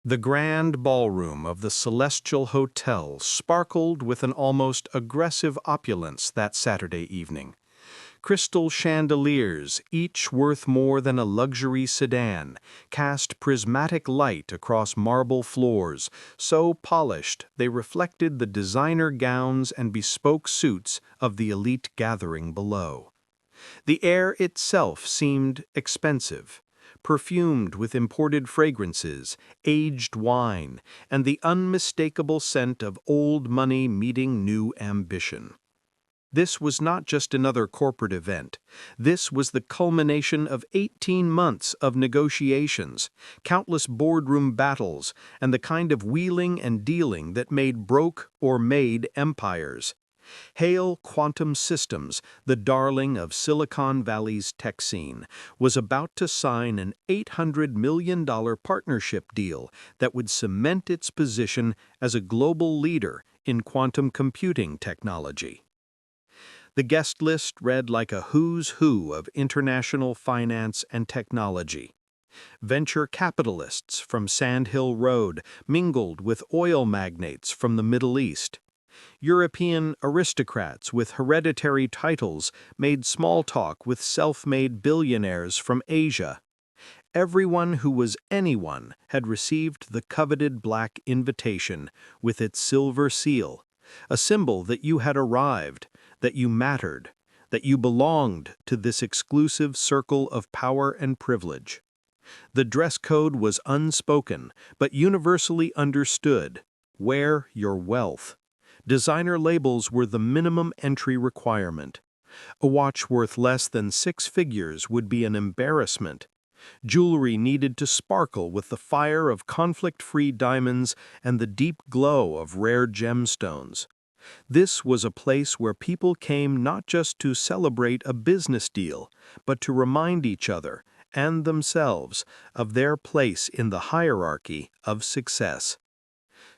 The grand ballroom of the Celestial Hotel sparkled with an almost aggressive opulence that Saturday evening. Crystal chandeliers, each worth more than a luxury sedan, cast prismatic light across marble floors, so polished they reflected the designer gowns and bespoke suits of the elite gathering below. The air itself seemed expensive, perfumed with imported fragrances, aged wine, and the unmistakable scent of old money meeting new ambition. This was not just another corporate event. This was the culmination of 18 months of negotiations, countless boardroom battles, and the kind of wheeling and dealing that broke or made empires. Hale Quantum Systems, the darling of Silicon Valley's tech scene, was about to sign an $800 million partnership deal that would cement its position as a global leader in quantum computing technology. The guest list read like a who's who of international finance and technology. Venture capitalists from Sand Hill Road mingled with oil magnates from the Middle East. European aristocrats with hereditary titles made small talk with self-made billionaires from Asia. Everyone who was anyone had received the coveted black invitation with its silver seal, a symbol that you had arrived, that you mattered, that you belonged to this exclusive circle of power and privilege. The dress code was unspoken, but universally understood. Wear your wealth. Designer labels were the minimum entry requirement. A watch worth less than 6 figures would be an embarrassment. Jewelry needed to sparkle with the fire of conflict-free diamonds and the deep glow of rare gemstones. This was a place where people came not just to celebrate a business deal, but to remind each other and themselves of their place in the hierarchy of success.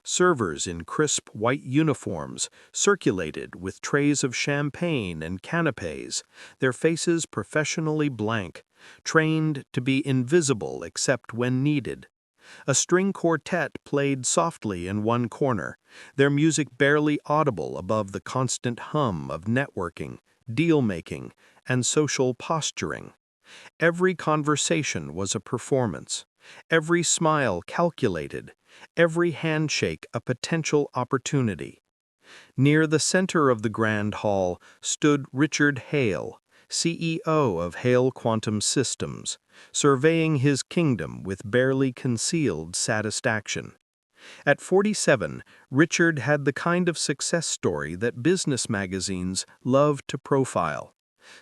Servers in crisp white uniforms circulated with trays of champagne and canapés, their faces professionally blank, trained to be invisible except when needed. A string quartet played softly in one corner, their music barely audible above the constant hum of networking, deal-making, and social posturing. Every conversation was a performance, every smile calculated, every handshake a potential opportunity. Near the center of the grand hall stood Richard Hale, CEO of Hale Quantum Systems, surveying his kingdom with barely concealed satisfaction. At 47, Richard had the kind of success story that business magazines love to profile.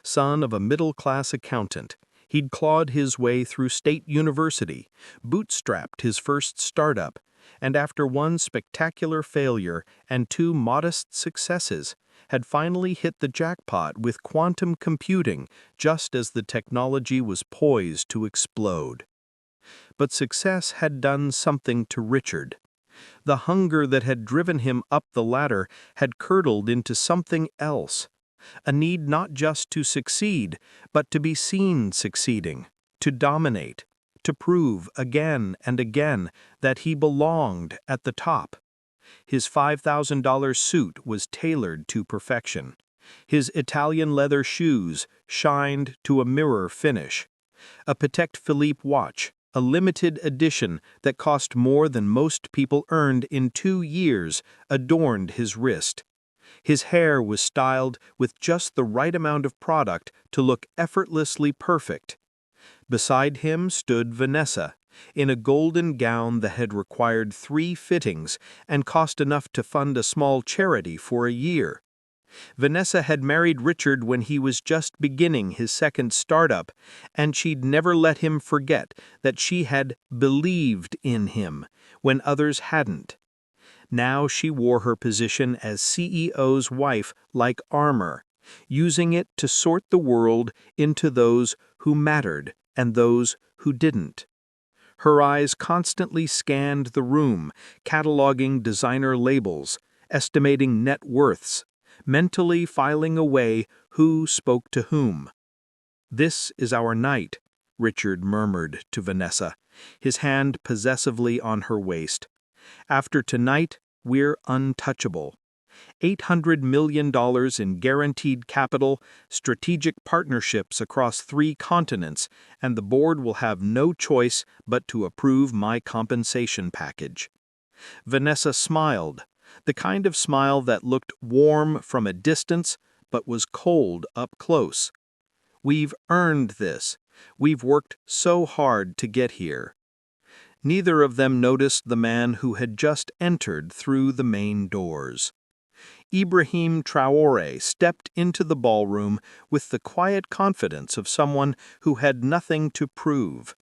Son of a middle-class accountant, he'd clawed his way through State University, bootstrapped his first startup, and after one spectacular failure and 2 modest successes, had finally hit the jackpot with quantum computing just as the technology was poised to explode. But success had done something to Richard. The hunger that had driven him up the ladder had curdled into something else, a need not just to succeed, but to be seen succeeding, to dominate, to prove again and again that he belonged at the top. His $5,000 suit was tailored to perfection. His Italian leather shoes shined to a mirror finish. A Patek Philippe watch, a limited edition that cost more than most people earned in 2 years, adorned his wrist. His hair was styled with just the right amount of product to look effortlessly perfect. Beside him stood Vanessa, in a golden gown that had required 3 fittings and cost enough to fund a small charity for a year. Vanessa had married Richard when he was just beginning his second startup, and she'd never let him forget that she had believed in him when others hadn't. Now she wore her position as CEO's wife like armor, using it to sort the world into those who mattered and those who didn't. Her eyes constantly scanned the room, cataloging designer labels, estimating net worths, mentally filing away who spoke to whom. "This is our night," Richard murmured to Vanessa, his hand possessively on her waist. "After tonight, we're untouchable. $800 million in guaranteed capital, strategic partnerships across 3 continents, and the board will have no choice but to approve my compensation package." Vanessa smiled, the kind of smile that looked warm from a distance but was cold up close. "We've earned this. We've worked so hard to get here." Neither of them noticed the man who had just entered through the main doors. Ibrahim Traoré stepped into the ballroom with the quiet confidence of someone who had nothing to prove.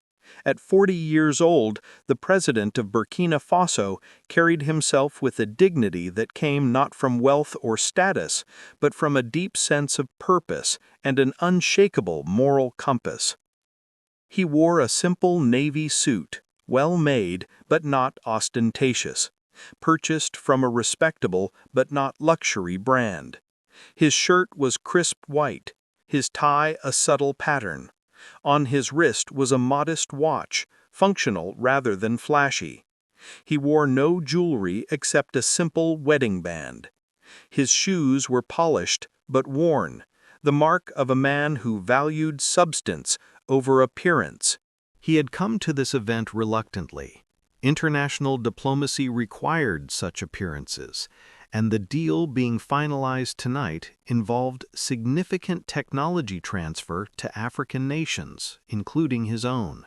At 40 years old, the president of Burkina Faso carried himself with a dignity that came not from wealth or status, but from a deep sense of purpose and an unshakable moral compass. He wore a simple navy suit, well made but not ostentatious, purchased from a respectable but not luxury brand. His shirt was crisp white, his tie a subtle pattern. On his wrist was a modest watch, functional rather than flashy. He wore no jewelry except a simple wedding band. His shoes were polished but worn, the mark of a man who valued substance over appearance. He had come to this event reluctantly. International diplomacy required such appearances, and the deal being finalized tonight involved significant technology transfer to African nations, including his own.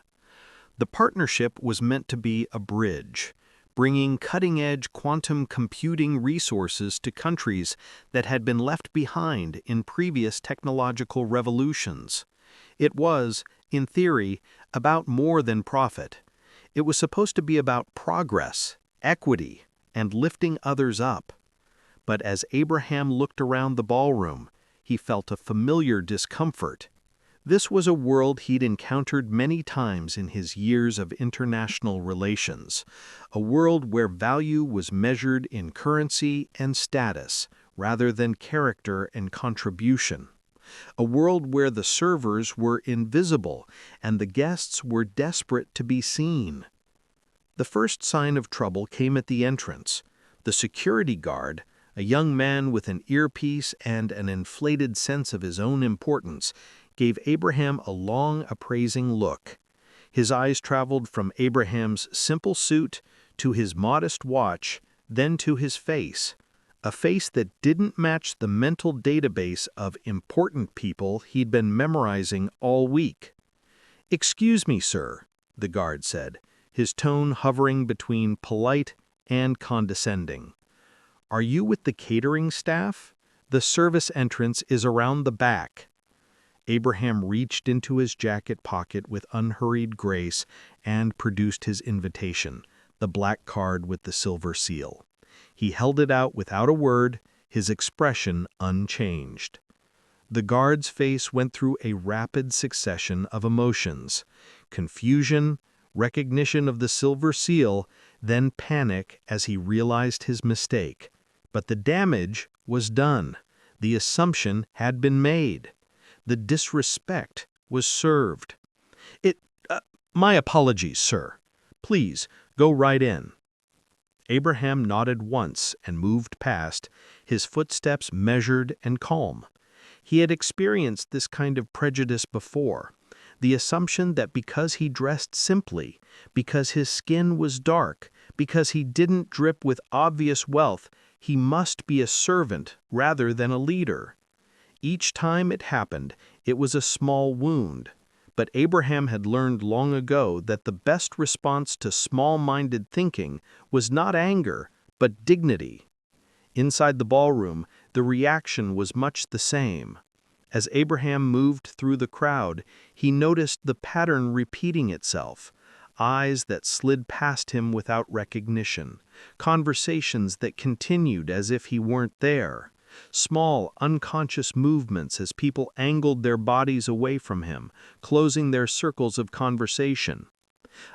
The partnership was meant to be a bridge, bringing cutting-edge quantum computing resources to countries that had been left behind in previous technological revolutions. It was, in theory, about more than profit. It was supposed to be about progress, equity, and lifting others up. But as Abraham looked around the ballroom, he felt a familiar discomfort. This was a world he'd encountered many times in his years of international relations, a world where value was measured in currency and status rather than character and contribution. A world where the servers were invisible and the guests were desperate to be seen. The first sign of trouble came at the entrance. The security guard, a young man with an earpiece and an inflated sense of his own importance, gave Abraham a long, appraising look. His eyes traveled from Abraham's simple suit to his modest watch, then to his face, a face that didn't match the mental database of important people he'd been memorizing all week. "Excuse me, sir," the guard said, his tone hovering between polite and condescending. "Are you with the catering staff? The service entrance is around the back." Abraham reached into his jacket pocket with unhurried grace and produced his invitation, the black card with the silver seal. He held it out without a word, his expression unchanged. The guard's face went through a rapid succession of emotions: confusion, recognition of the silver seal, then panic as he realized his mistake. But the damage was done. The assumption had been made. The disrespect was served. My apologies, sir. Please, go right in." Abraham nodded once and moved past, his footsteps measured and calm. He had experienced this kind of prejudice before, the assumption that because he dressed simply, because his skin was dark, because he didn't drip with obvious wealth, he must be a servant rather than a leader. Each time it happened, it was a small wound. But Abraham had learned long ago that the best response to small-minded thinking was not anger, but dignity. Inside the ballroom, the reaction was much the same. As Abraham moved through the crowd, he noticed the pattern repeating itself: eyes that slid past him without recognition, conversations that continued as if he weren't there, small, unconscious movements as people angled their bodies away from him, closing their circles of conversation.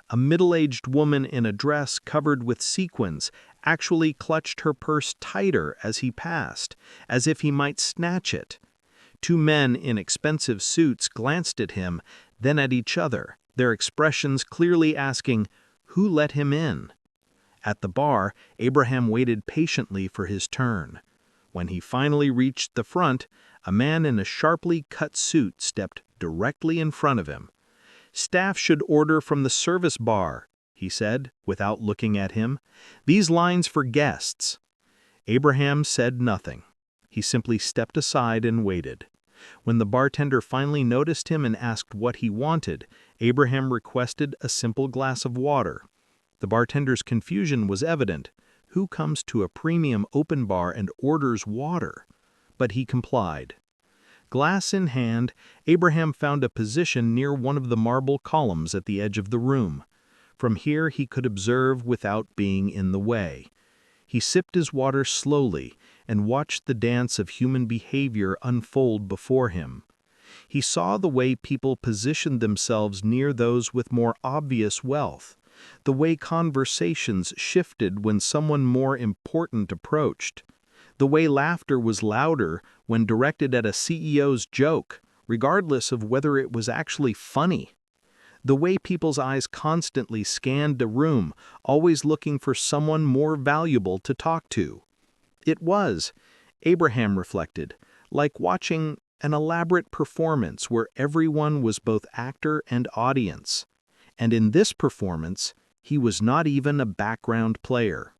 A middle-aged woman in a dress covered with sequins actually clutched her purse tighter as he passed, as if he might snatch it. Two men in expensive suits glanced at him, then at each other, their expressions clearly asking, "Who let him in?" At the bar, Abraham waited patiently for his turn. When he finally reached the front, a man in a sharply cut suit stepped directly in front of him. "Staff should order from the service bar," he said, without looking at him. "These lines for guests." Abraham said nothing. He simply stepped aside and waited. When the bartender finally noticed him and asked what he wanted, Abraham requested a simple glass of water. The bartender's confusion was evident. Who comes to a premium open bar and orders water? But he complied. Glass in hand, Abraham found a position near one of the marble columns at the edge of the room. From here he could observe without being in the way. He sipped his water slowly and watched the dance of human behavior unfold before him. He saw the way people positioned themselves near those with more obvious wealth, the way conversations shifted when someone more important approached, the way laughter was louder when directed at a CEO's joke, regardless of whether it was actually funny. The way people's eyes constantly scanned the room, always looking for someone more valuable to talk to. It was, Abraham reflected, like watching an elaborate performance where everyone was both actor and audience. And in this performance, he was not even a background player.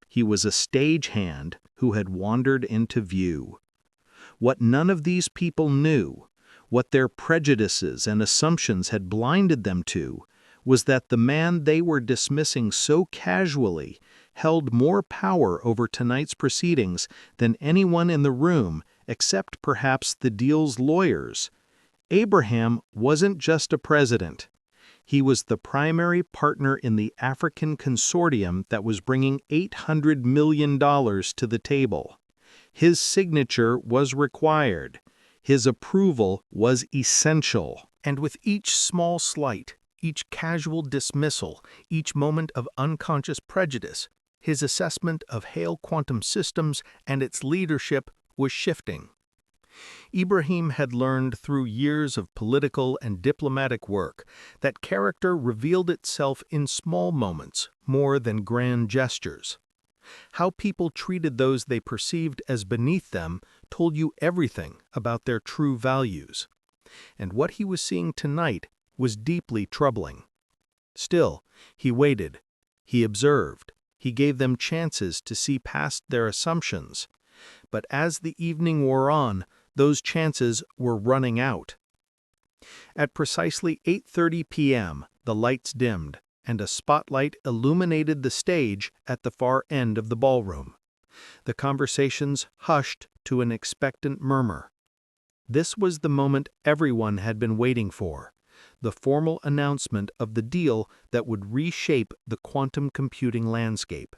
He was a stagehand who had wandered into view. What none of these people knew, what their prejudices and assumptions had blinded them to, was that the man they were dismissing so casually held more power over tonight's proceedings than anyone in the room except perhaps the deal's lawyers. Abraham wasn't just a president. He was the primary partner in the African consortium that was bringing $800 million to the table. His signature was required. His approval was essential. And with each small slight, each casual dismissal, each moment of unconscious prejudice, his assessment of Hale Quantum Systems and its leadership was shifting. Ibrahim had learned through years of political and diplomatic work that character revealed itself in small moments more than grand gestures. How people treated those they perceived as beneath them told you everything about their true values. And what he was seeing tonight was deeply troubling. Still, he waited. He observed. He gave them chances to see past their assumptions. But as the evening wore on, those chances were running out. At precisely 8:30 p.m., the lights dimmed, and a spotlight illuminated the stage at the far end of the ballroom. The conversations hushed to an expectant murmur. This was the moment everyone had been waiting for, the formal announcement of the deal that would reshape the quantum computing landscape.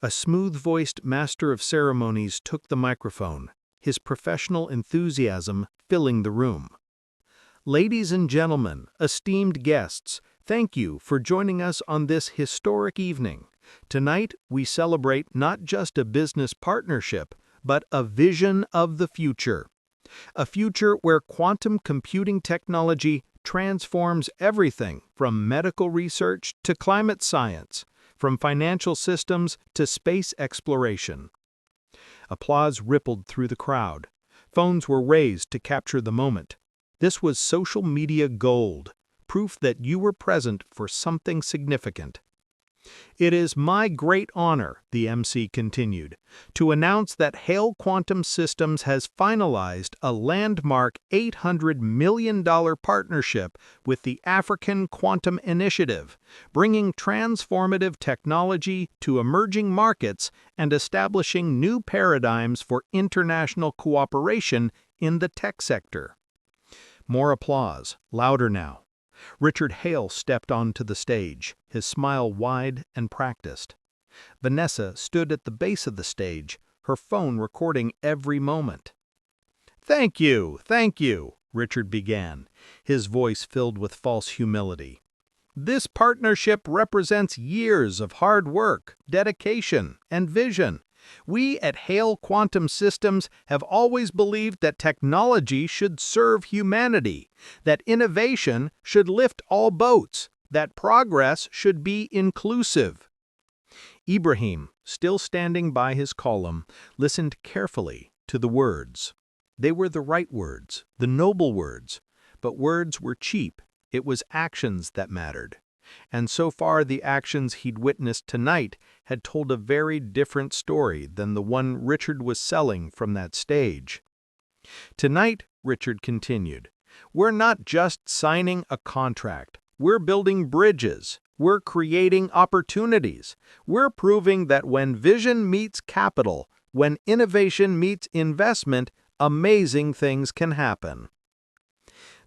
A smooth-voiced master of ceremonies took the microphone, his professional enthusiasm filling the room. "Ladies and gentlemen, esteemed guests, thank you for joining us on this historic evening. Tonight, we celebrate not just a business partnership, but a vision of the future. A future where quantum computing technology transforms everything from medical research to climate science, from financial systems to space exploration." Applause rippled through the crowd. Phones were raised to capture the moment. This was social media gold, proof that you were present for something significant. "It is my great honor," the MC continued, "to announce that Hale Quantum Systems has finalized a landmark $800 million partnership with the African Quantum Initiative, bringing transformative technology to emerging markets and establishing new paradigms for international cooperation in the tech sector." More applause, louder now. Richard Hale stepped onto the stage, his smile wide and practiced. Vanessa stood at the base of the stage, her phone recording every moment. Thank you," Richard began, his voice filled with false humility. "This partnership represents years of hard work, dedication, and vision. We at Hale Quantum Systems have always believed that technology should serve humanity, that innovation should lift all boats, that progress should be inclusive. Ibrahim, still standing by his column, listened carefully to the words. They were the right words, the noble words, but words were cheap. It was actions that mattered. And so far the actions he'd witnessed tonight had told a very different story than the one Richard was selling from that stage. Tonight, Richard continued, we're not just signing a contract. We're building bridges. We're creating opportunities. We're proving that when vision meets capital, when innovation meets investment, amazing things can happen.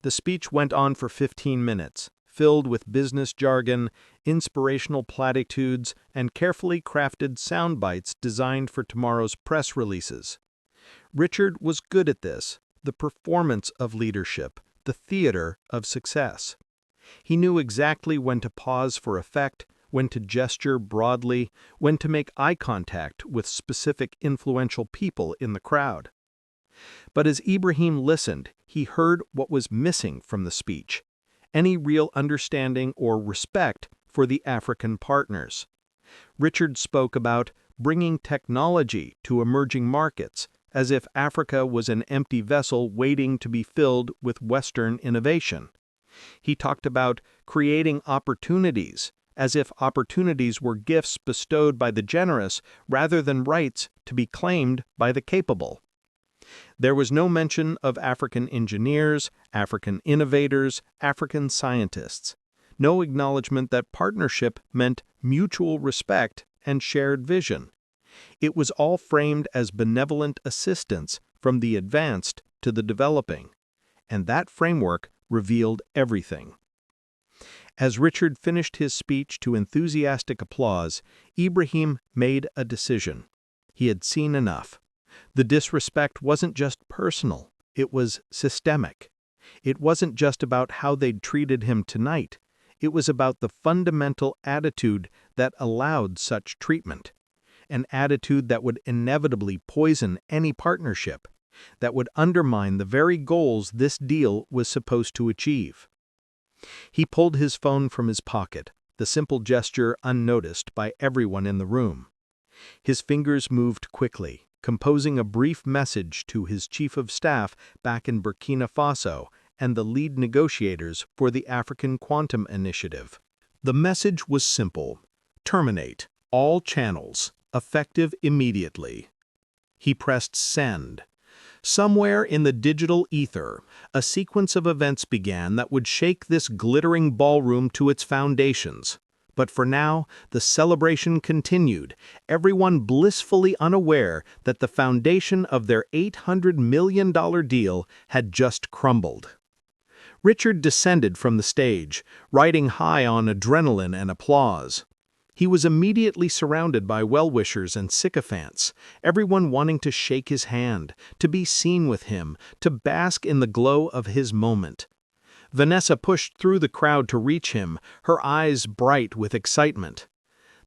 The speech went on for 15 minutes, filled with business jargon, inspirational platitudes, and carefully crafted sound bites designed for tomorrow's press releases. Richard was good at this, the performance of leadership, the theater of success. He knew exactly when to pause for effect, when to gesture broadly, when to make eye contact with specific influential people in the crowd. But as Ibrahim listened, he heard what was missing from the speech: any real understanding or respect for the African partners. Richard spoke about bringing technology to emerging markets, as if Africa was an empty vessel waiting to be filled with Western innovation. He talked about creating opportunities, as if opportunities were gifts bestowed by the generous rather than rights to be claimed by the capable. There was no mention of African engineers, African innovators, African scientists. No acknowledgement that partnership meant mutual respect and shared vision. It was all framed as benevolent assistance from the advanced to the developing, and that framework revealed everything. As Richard finished his speech to enthusiastic applause, Ibrahim made a decision. He had seen enough. The disrespect wasn't just personal, it was systemic. It wasn't just about how they'd treated him tonight. It was about the fundamental attitude that allowed such treatment. An attitude that would inevitably poison any partnership, that would undermine the very goals this deal was supposed to achieve. He pulled his phone from his pocket, the simple gesture unnoticed by everyone in the room. His fingers moved quickly, composing a brief message to his chief of staff back in Burkina Faso and the lead negotiators for the African Quantum Initiative. The message was simple: terminate all channels, effective immediately. He pressed send. Somewhere in the digital ether, a sequence of events began that would shake this glittering ballroom to its foundations. But for now, the celebration continued, everyone blissfully unaware that the foundation of their $800 million deal had just crumbled. Richard descended from the stage, riding high on adrenaline and applause. He was immediately surrounded by well-wishers and sycophants, everyone wanting to shake his hand, to be seen with him, to bask in the glow of his moment. Vanessa pushed through the crowd to reach him, her eyes bright with excitement.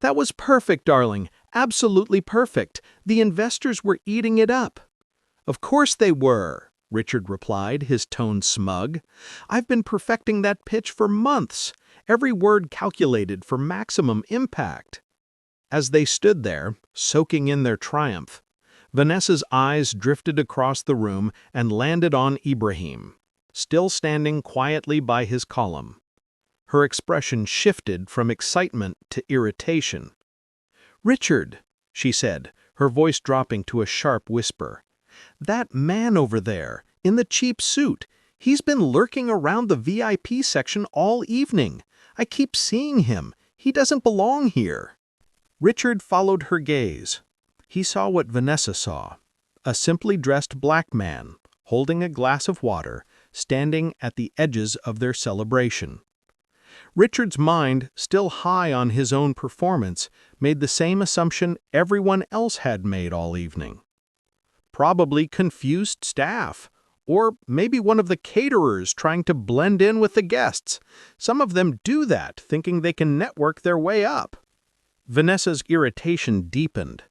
"That was perfect, darling. Absolutely perfect. The investors were eating it up." "Of course they were," Richard replied, his tone smug. "I've been perfecting that pitch for months. Every word calculated for maximum impact." As they stood there, soaking in their triumph, Vanessa's eyes drifted across the room and landed on Ibrahim, still standing quietly by his column. Her expression shifted from excitement to irritation. "Richard," she said, her voice dropping to a sharp whisper, "that man over there, in the cheap suit, he's been lurking around the VIP section all evening. I keep seeing him. He doesn't belong here." Richard followed her gaze. He saw what Vanessa saw: a simply dressed black man, holding a glass of water, standing at the edges of their celebration. Richard's mind, still high on his own performance, made the same assumption everyone else had made all evening. Probably confused staff, or maybe one of the caterers trying to blend in with the guests. Some of them do that, thinking they can network their way up. Vanessa's irritation deepened.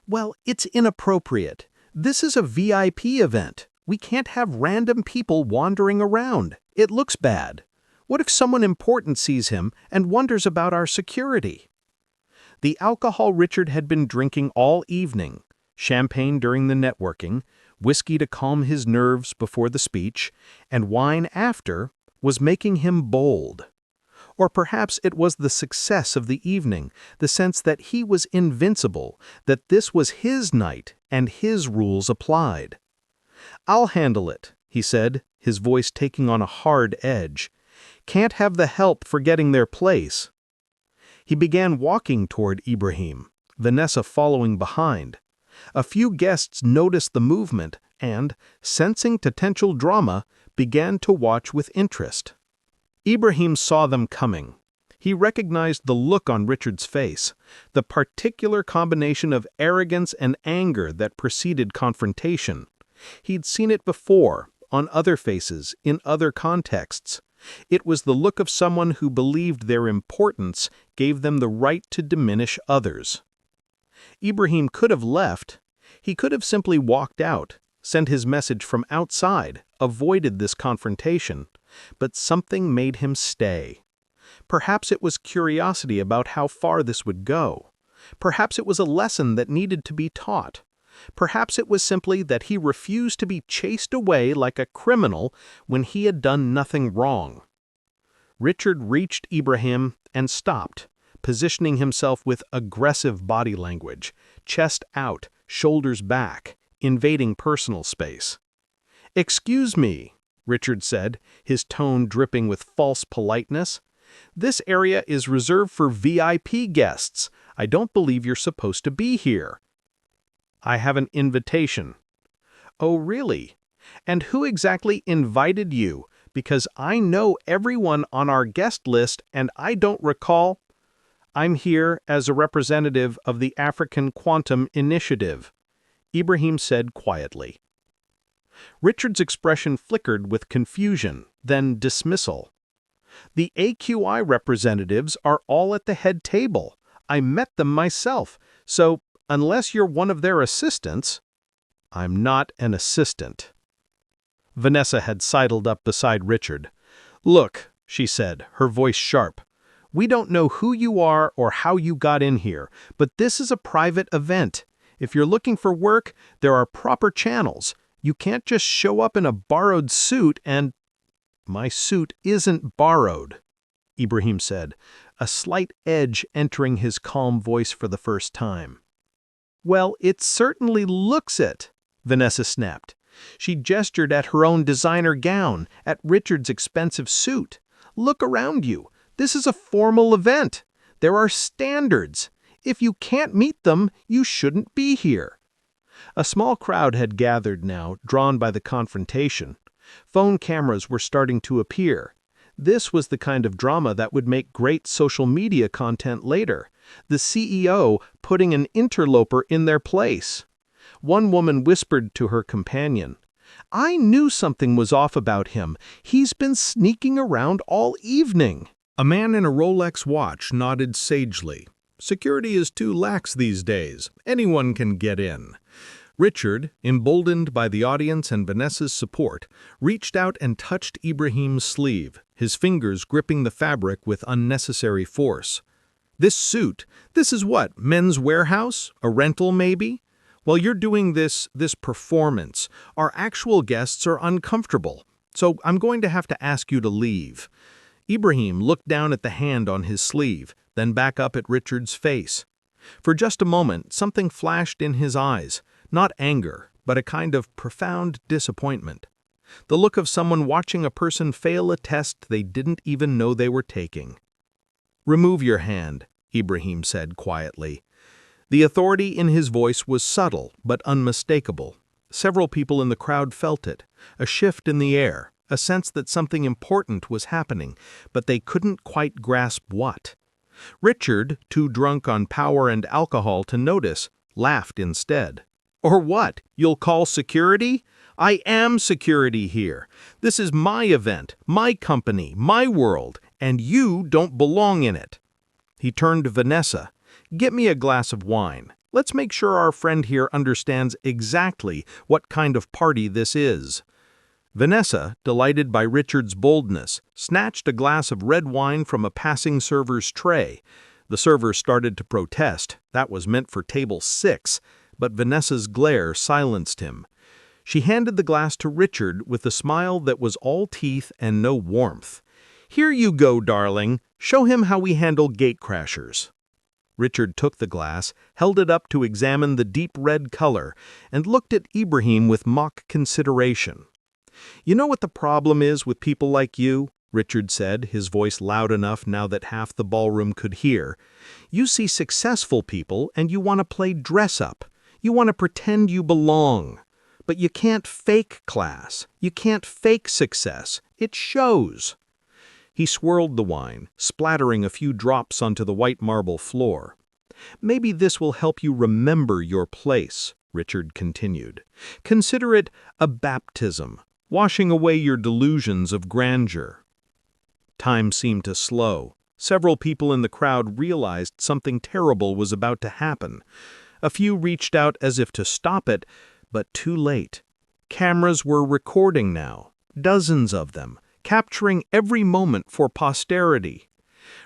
Well, it's inappropriate. This is a VIP event. We can't have random people wandering around. It looks bad. What if someone important sees him and wonders about our security? The alcohol Richard had been drinking all evening, champagne during the networking, whiskey to calm his nerves before the speech, and wine after, was making him bold. Or perhaps it was the success of the evening, the sense that he was invincible, that this was his night and his rules applied. "I'll handle it," he said, his voice taking on a hard edge. "Can't have the help forgetting their place." He began walking toward Ibrahim, Vanessa following behind. A few guests noticed the movement and, sensing potential drama, began to watch with interest. Ibrahim saw them coming. He recognized the look on Richard's face, the particular combination of arrogance and anger that preceded confrontation. He'd seen it before, on other faces, in other contexts. It was the look of someone who believed their importance gave them the right to diminish others. Ibrahim could have left. He could have simply walked out, sent his message from outside, avoided this confrontation. But something made him stay. Perhaps it was curiosity about how far this would go. Perhaps it was a lesson that needed to be taught. Perhaps it was simply that he refused to be chased away like a criminal when he had done nothing wrong. Richard reached Ibrahim and stopped, positioning himself with aggressive body language, chest out, shoulders back, invading personal space. "Excuse me," Richard said, his tone dripping with false politeness. "This area is reserved for VIP guests. I don't believe you're supposed to be here." "I have an invitation." "Oh, really? And who exactly invited you? Because I know everyone on our guest list and I don't recall—" "I'm here as a representative of the African Quantum Initiative," Ibrahim said quietly. Richard's expression flickered with confusion, then dismissal. "The AQI representatives are all at the head table. I met them myself, so unless you're one of their assistants—" "I'm not an assistant." Vanessa had sidled up beside Richard. "Look," she said, her voice sharp, "we don't know who you are or how you got in here, but this is a private event. If you're looking for work, there are proper channels. You can't just show up in a borrowed suit and—" "My suit isn't borrowed," Ibrahim said, a slight edge entering his calm voice for the first time. "Well, it certainly looks it," Vanessa snapped. She gestured at her own designer gown, at Richard's expensive suit. "Look around you. This is a formal event. There are standards. If you can't meet them, you shouldn't be here." A small crowd had gathered now, drawn by the confrontation. Phone cameras were starting to appear. This was the kind of drama that would make great social media content later. The CEO putting an interloper in their place. One woman whispered to her companion, "I knew something was off about him. He's been sneaking around all evening." A man in a Rolex watch nodded sagely. "Security is too lax these days. Anyone can get in." Richard, emboldened by the audience and Vanessa's support, reached out and touched Ibrahim's sleeve, his fingers gripping the fabric with unnecessary force. "This suit, this is what, Men's Warehouse? A rental, maybe? While you're doing this performance, our actual guests are uncomfortable, so I'm going to have to ask you to leave." Ibrahim looked down at the hand on his sleeve, then back up at Richard's face. For just a moment, something flashed in his eyes, not anger, but a kind of profound disappointment. The look of someone watching a person fail a test they didn't even know they were taking. "Remove your hand," Ibrahim said quietly. The authority in his voice was subtle but unmistakable. Several people in the crowd felt it, a shift in the air, a sense that something important was happening, but they couldn't quite grasp what. Richard, too drunk on power and alcohol to notice, laughed instead. "Or what? You'll call security? I am security here. This is my event, my company, my world, and you don't belong in it." He turned to Vanessa. "Get me a glass of wine." Let's make sure our friend here understands exactly what kind of party this is." Vanessa, delighted by Richard's boldness, snatched a glass of red wine from a passing server's tray. The server started to protest. That was meant for table 6, but Vanessa's glare silenced him. She handed the glass to Richard with a smile that was all teeth and no warmth. "Here you go, darling. Show him how we handle gatecrashers." Richard took the glass, held it up to examine the deep red color, and looked at Ibrahim with mock consideration. "You know what the problem is with people like you?" Richard said, his voice loud enough now that half the ballroom could hear. "You see successful people and you want to play dress-up. You want to pretend you belong. But you can't fake class. You can't fake success. It shows." He swirled the wine, splattering a few drops onto the white marble floor. "Maybe this will help you remember your place," Richard continued. "Consider it a baptism, washing away your delusions of grandeur." Time seemed to slow. Several people in the crowd realized something terrible was about to happen. A few reached out as if to stop it, but too late. Cameras were recording now, dozens of them, capturing every moment for posterity.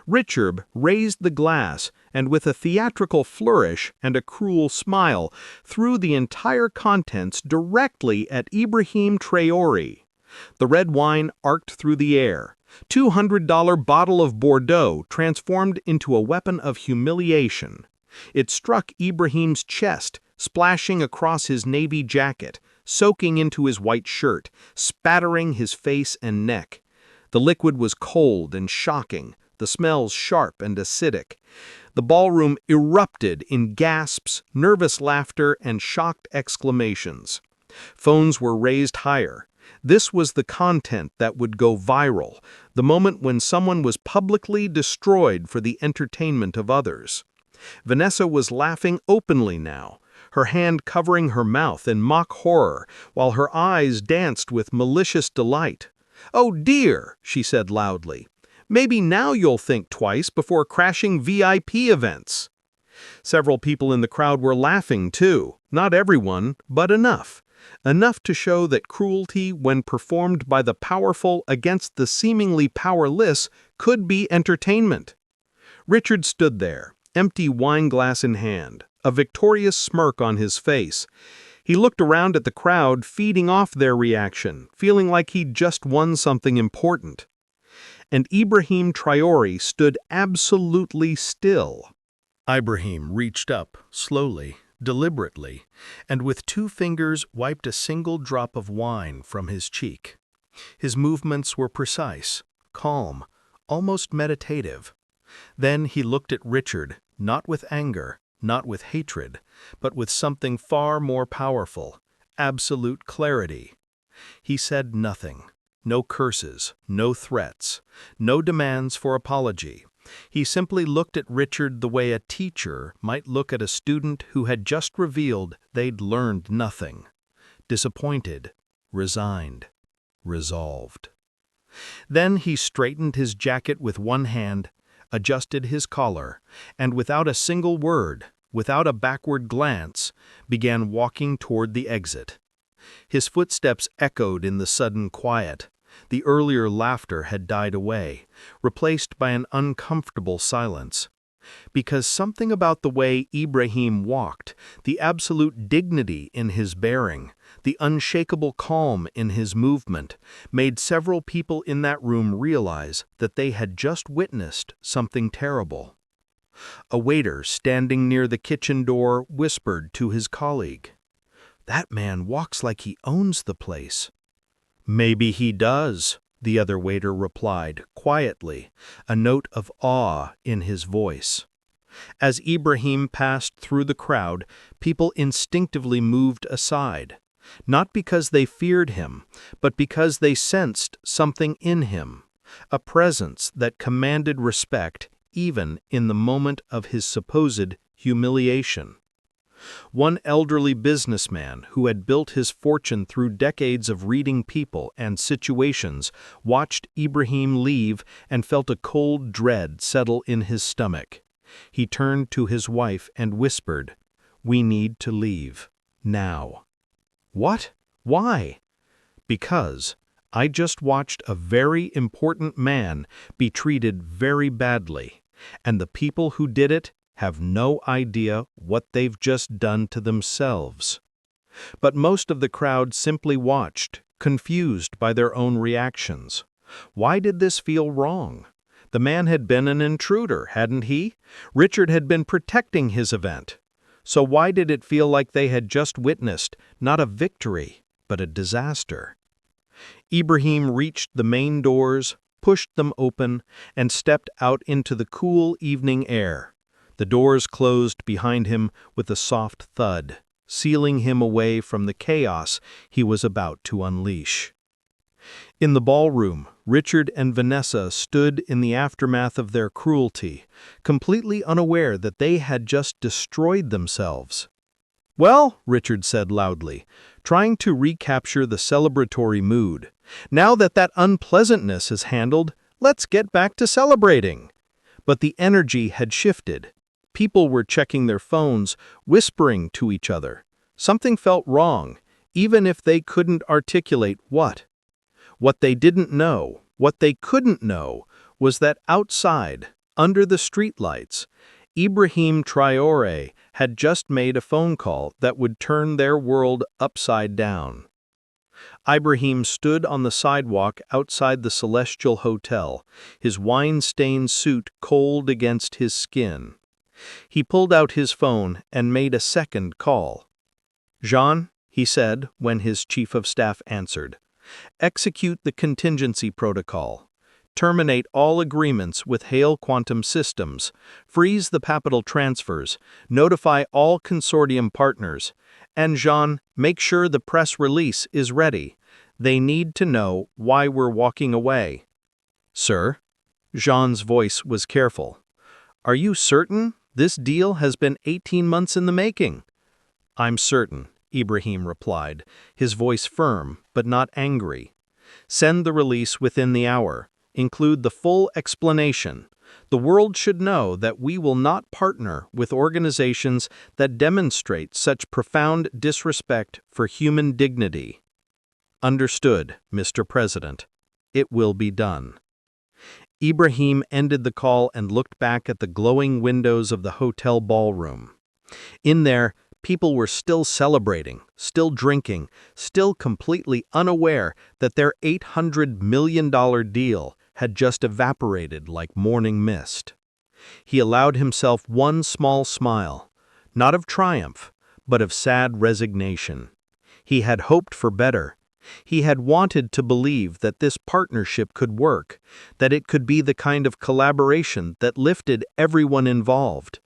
Richard raised the glass and with a theatrical flourish and a cruel smile threw the entire contents directly at Ibrahim Traoré. The red wine arced through the air. $200 bottle of Bordeaux transformed into a weapon of humiliation. It struck Ibrahim's chest, splashing across his navy jacket, soaking into his white shirt, spattering his face and neck. The liquid was cold and shocking, the smells sharp and acidic. The ballroom erupted in gasps, nervous laughter, and shocked exclamations. Phones were raised higher. This was the content that would go viral, the moment when someone was publicly destroyed for the entertainment of others. Vanessa was laughing openly now, her hand covering her mouth in mock horror, while her eyes danced with malicious delight. "Oh dear," she said loudly. "Maybe now you'll think twice before crashing VIP events." Several people in the crowd were laughing too, not everyone, but enough. Enough to show that cruelty, when performed by the powerful against the seemingly powerless, could be entertainment. Richard stood there, empty wine glass in hand, a victorious smirk on his face. He looked around at the crowd, feeding off their reaction, feeling like he'd just won something important. And Ibrahim Traoré stood absolutely still. Ibrahim reached up, slowly, deliberately, and with 2 fingers wiped a single drop of wine from his cheek. His movements were precise, calm, almost meditative. Then he looked at Richard, not with anger, not with hatred, but with something far more powerful, absolute clarity. He said nothing. No curses, no threats, no demands for apology. He simply looked at Richard the way a teacher might look at a student who had just revealed they'd learned nothing. Disappointed, resigned, resolved. Then he straightened his jacket with one hand, adjusted his collar, and without a single word, without a backward glance, began walking toward the exit. His footsteps echoed in the sudden quiet. The earlier laughter had died away, replaced by an uncomfortable silence. Because something about the way Ibrahim walked, the absolute dignity in his bearing, the unshakable calm in his movement, made several people in that room realize that they had just witnessed something terrible. A waiter standing near the kitchen door whispered to his colleague, "That man walks like he owns the place." "Maybe he does," the other waiter replied, quietly, a note of awe in his voice. As Ibrahim passed through the crowd, people instinctively moved aside, not because they feared him, but because they sensed something in him, a presence that commanded respect even in the moment of his supposed humiliation. One elderly businessman who had built his fortune through decades of reading people and situations watched Ibrahim leave and felt a cold dread settle in his stomach. He turned to his wife and whispered, We need to leave. Now. What? Why? Because I just watched a very important man be treated very badly, and the people who did it have no idea what they've just done to themselves. But most of the crowd simply watched, confused by their own reactions. Why did this feel wrong? The man had been an intruder, hadn't he? Richard had been protecting his event. So why did it feel like they had just witnessed not a victory, but a disaster? Ibrahim reached the main doors, pushed them open, and stepped out into the cool evening air. The doors closed behind him with a soft thud, sealing him away from the chaos he was about to unleash. In the ballroom, Richard and Vanessa stood in the aftermath of their cruelty, completely unaware that they had just destroyed themselves. "Well," Richard said loudly, trying to recapture the celebratory mood, "now that that unpleasantness is handled, let's get back to celebrating." But the energy had shifted. People were checking their phones, whispering to each other. Something felt wrong, even if they couldn't articulate what. What they didn't know, what they couldn't know, was that outside, under the streetlights, Ibrahim Traoré had just made a phone call that would turn their world upside down. Ibrahim stood on the sidewalk outside the Celestial Hotel, his wine-stained suit cold against his skin. He pulled out his phone and made a second call. "Jean," he said when his chief of staff answered, "execute the contingency protocol. Terminate all agreements with Hale Quantum Systems, freeze the capital transfers, notify all consortium partners, and Jean, make sure the press release is ready. They need to know why we're walking away." "Sir?" Jean's voice was careful. "Are you certain? This deal has been 18 months in the making." "I'm certain," Ibrahim replied, his voice firm but not angry. "Send the release within the hour. Include the full explanation. The world should know that we will not partner with organizations that demonstrate such profound disrespect for human dignity." "Understood, Mr. President. It will be done." Ibrahim ended the call and looked back at the glowing windows of the hotel ballroom. In there, people were still celebrating, still drinking, still completely unaware that their $800 million deal had just evaporated like morning mist. He allowed himself one small smile, not of triumph, but of sad resignation. He had hoped for better. He had wanted to believe that this partnership could work, that it could be the kind of collaboration that lifted everyone involved.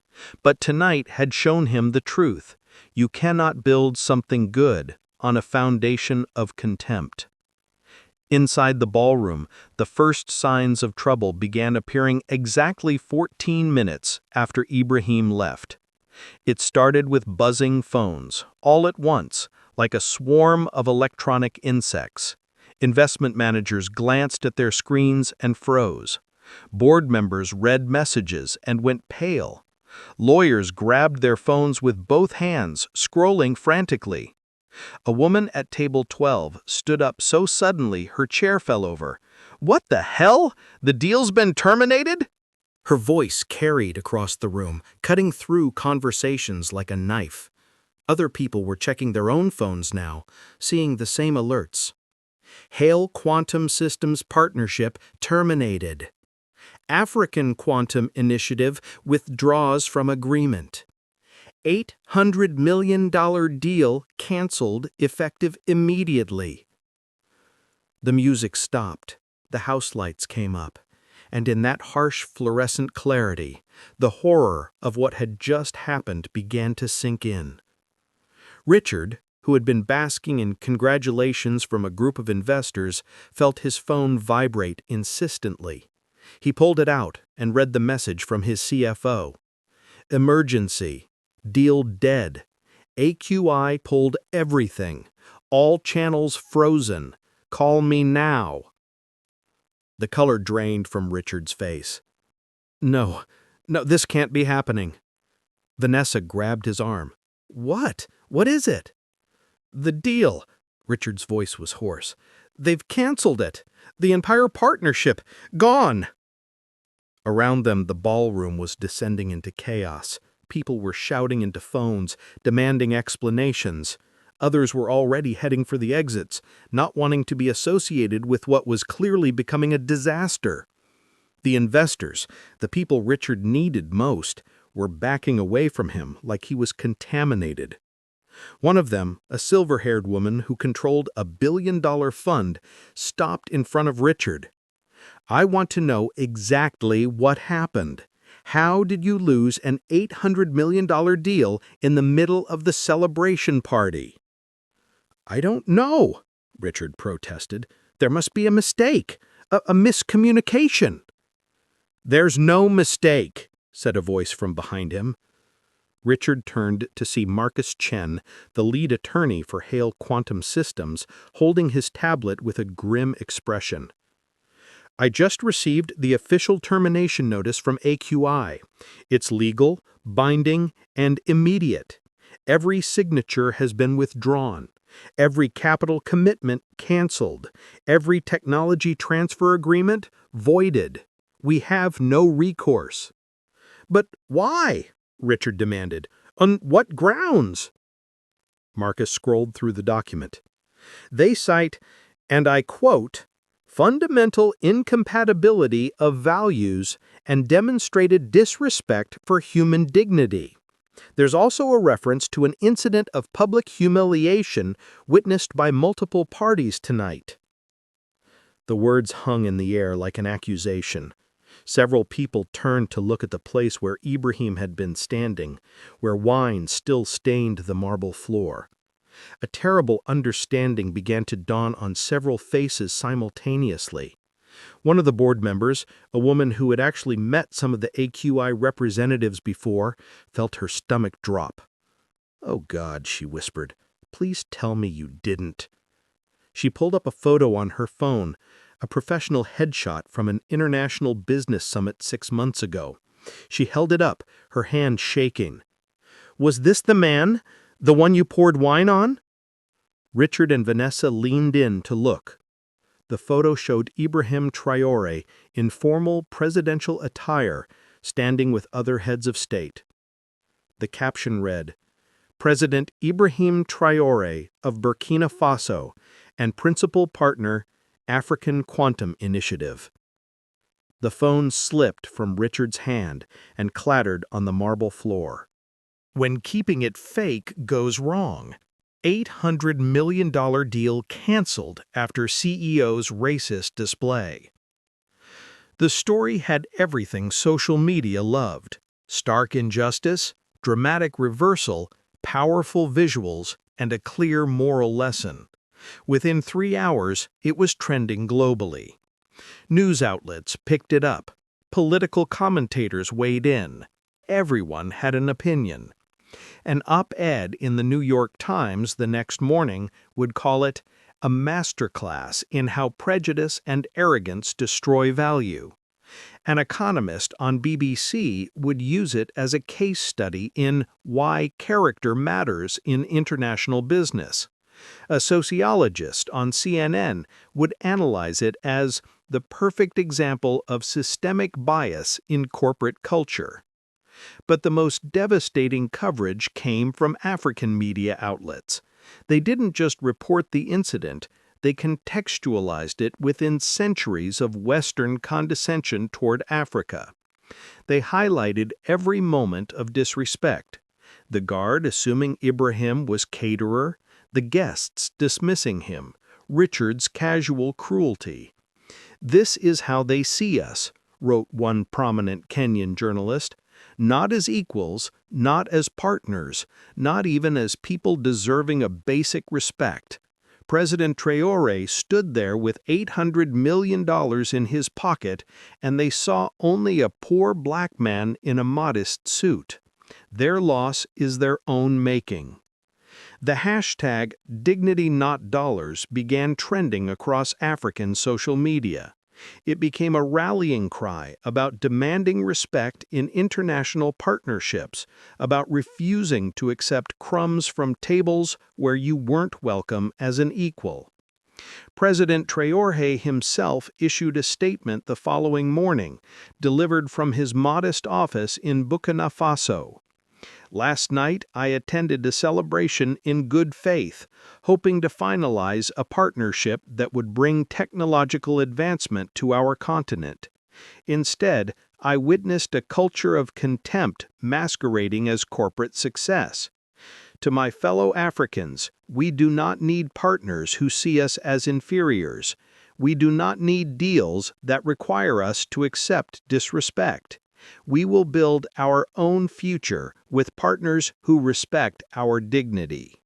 But tonight had shown him the truth. You cannot build something good on a foundation of contempt. Inside the ballroom, the first signs of trouble began appearing exactly 14 minutes after Ibrahim left. It started with buzzing phones, all at once, like a swarm of electronic insects. Investment managers glanced at their screens and froze. Board members read messages and went pale. Lawyers grabbed their phones with both hands, scrolling frantically. A woman at table 12 stood up so suddenly her chair fell over. "What the hell? The deal's been terminated?" Her voice carried across the room, cutting through conversations like a knife. Other people were checking their own phones now, seeing the same alerts. Hale Quantum Systems Partnership terminated. African Quantum Initiative withdraws from agreement. $800 million deal canceled effective immediately. The music stopped. The house lights came up. And in that harsh fluorescent clarity, the horror of what had just happened began to sink in. Richard, who had been basking in congratulations from a group of investors, felt his phone vibrate insistently. He pulled it out and read the message from his CFO. "Emergency. Deal dead. AQI pulled everything. All channels frozen. Call me now." The color drained from Richard's face. No, this can't be happening." Vanessa grabbed his arm. What? What is it? The deal. Richard's voice was hoarse. They've canceled it. The entire partnership. Gone. Around them, the ballroom was descending into chaos. People were shouting into phones, demanding explanations. Others were already heading for the exits, not wanting to be associated with what was clearly becoming a disaster. The investors, the people Richard needed most, were backing away from him like he was contaminated. One of them, a silver-haired woman who controlled a billion-dollar fund, stopped in front of Richard. "I want to know exactly what happened. How did you lose an $800 million deal in the middle of the celebration party?" "I don't know," Richard protested. "There must be a mistake, a miscommunication." "There's no mistake," said a voice from behind him. Richard turned to see Marcus Chen, the lead attorney for Hale Quantum Systems, holding his tablet with a grim expression. "I just received the official termination notice from AQI. It's legal, binding, and immediate. Every signature has been withdrawn. Every capital commitment canceled. Every technology transfer agreement voided. We have no recourse." "But why?" Richard demanded. "On what grounds?" Marcus scrolled through the document. "They cite, and I quote, fundamental incompatibility of values and demonstrated disrespect for human dignity. There's also a reference to an incident of public humiliation witnessed by multiple parties tonight." The words hung in the air like an accusation. Several people turned to look at the place where Ibrahim had been standing, where wine still stained the marble floor. A terrible understanding began to dawn on several faces simultaneously. One of the board members, a woman who had actually met some of the AQI representatives before, felt her stomach drop. "Oh God," she whispered, "please tell me you didn't." She pulled up a photo on her phone, a professional headshot from an international business summit 6 months ago. She held it up, her hand shaking. "Was this the man? The one you poured wine on?" Richard and Vanessa leaned in to look. The photo showed Ibrahim Traoré in formal presidential attire, standing with other heads of state. The caption read, "President Ibrahim Traoré of Burkina Faso and principal partner, African Quantum Initiative." The phone slipped from Richard's hand and clattered on the marble floor. When keeping it fake goes wrong. $800 million deal canceled after CEO's racist display. The story had everything social media loved: stark injustice, dramatic reversal, powerful visuals, and a clear moral lesson. Within 3 hours, it was trending globally. News outlets picked it up. Political commentators weighed in. Everyone had an opinion. An op-ed in the New York Times the next morning would call it a masterclass in how prejudice and arrogance destroy value. An economist on BBC would use it as a case study in why character matters in international business. A sociologist on CNN would analyze it as the perfect example of systemic bias in corporate culture. But the most devastating coverage came from African media outlets. They didn't just report the incident, they contextualized it within centuries of Western condescension toward Africa. They highlighted every moment of disrespect. The guard assuming Ibrahim was caterer, the guests dismissing him, Richard's casual cruelty. "This is how they see us," wrote one prominent Kenyan journalist. "Not as equals, not as partners, not even as people deserving a basic respect. President Traoré stood there with $800 million in his pocket, and they saw only a poor black man in a modest suit. Their loss is their own making." The hashtag #DignityNotDollars began trending across African social media. It became a rallying cry about demanding respect in international partnerships, about refusing to accept crumbs from tables where you weren't welcome as an equal. President Traoré himself issued a statement the following morning, delivered from his modest office in Burkina Faso. Last night, I attended a celebration in good faith, hoping to finalize a partnership that would bring technological advancement to our continent. Instead, I witnessed a culture of contempt masquerading as corporate success. To my fellow Africans, we do not need partners who see us as inferiors. We do not need deals that require us to accept disrespect. We will build our own future with partners who respect our dignity.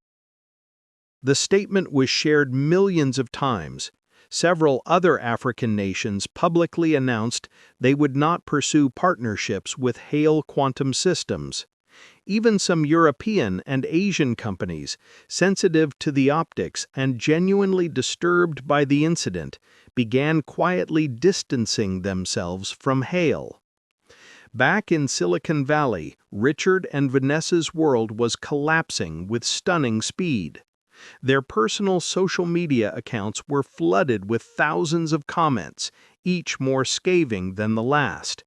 The statement was shared millions of times. Several other African nations publicly announced they would not pursue partnerships with Hale Quantum Systems. Even some European and Asian companies, sensitive to the optics and genuinely disturbed by the incident, began quietly distancing themselves from Hale. Back in Silicon Valley, Richard and Vanessa's world was collapsing with stunning speed. Their personal social media accounts were flooded with thousands of comments, each more scathing than the last.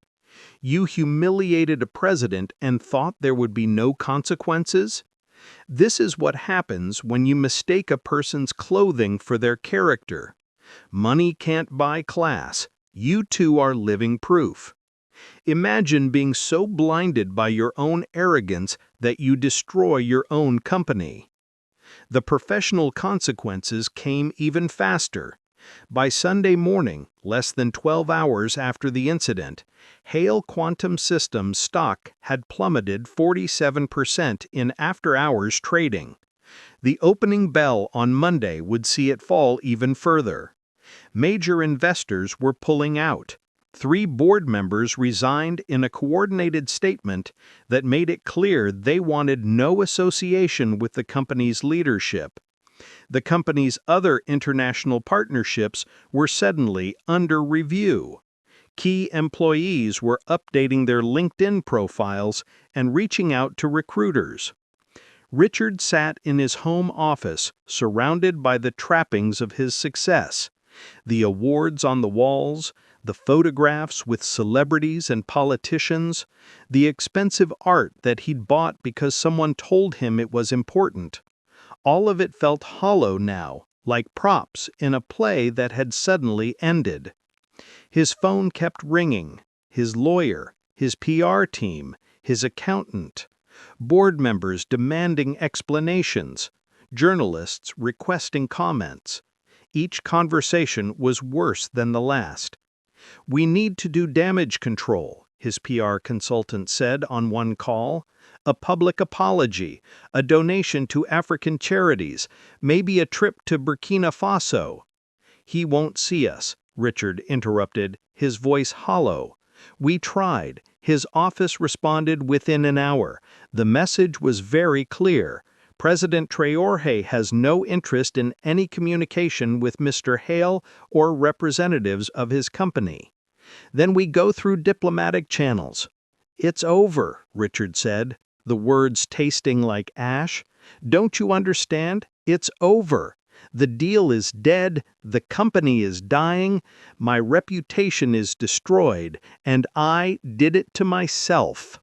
You humiliated a president and thought there would be no consequences? This is what happens when you mistake a person's clothing for their character. Money can't buy class. You two are living proof. Imagine being so blinded by your own arrogance that you destroy your own company. The professional consequences came even faster. By Sunday morning, less than 12 hours after the incident, Hale Quantum Systems stock had plummeted 47% in after-hours trading. The opening bell on Monday would see it fall even further. Major investors were pulling out. 3 board members resigned in a coordinated statement that made it clear they wanted no association with the company's leadership. The company's other international partnerships were suddenly under review. Key employees were updating their LinkedIn profiles and reaching out to recruiters. Richard sat in his home office, surrounded by the trappings of his success. The awards on the walls, the photographs with celebrities and politicians, the expensive art that he'd bought because someone told him it was important. All of it felt hollow now, like props in a play that had suddenly ended. His phone kept ringing. His lawyer, his PR team, his accountant. Board members demanding explanations. Journalists requesting comments. Each conversation was worse than the last. "We need to do damage control," his PR consultant said on one call. "A public apology, a donation to African charities, maybe a trip to Burkina Faso." "He won't see us," Richard interrupted, his voice hollow. "We tried." His office responded within an hour. The message was very clear. President Traoré has no interest in any communication with Mr. Hale or representatives of his company. Then we go through diplomatic channels. "It's over," Richard said, the words tasting like ash. "Don't you understand? It's over. The deal is dead, the company is dying, my reputation is destroyed, and I did it to myself."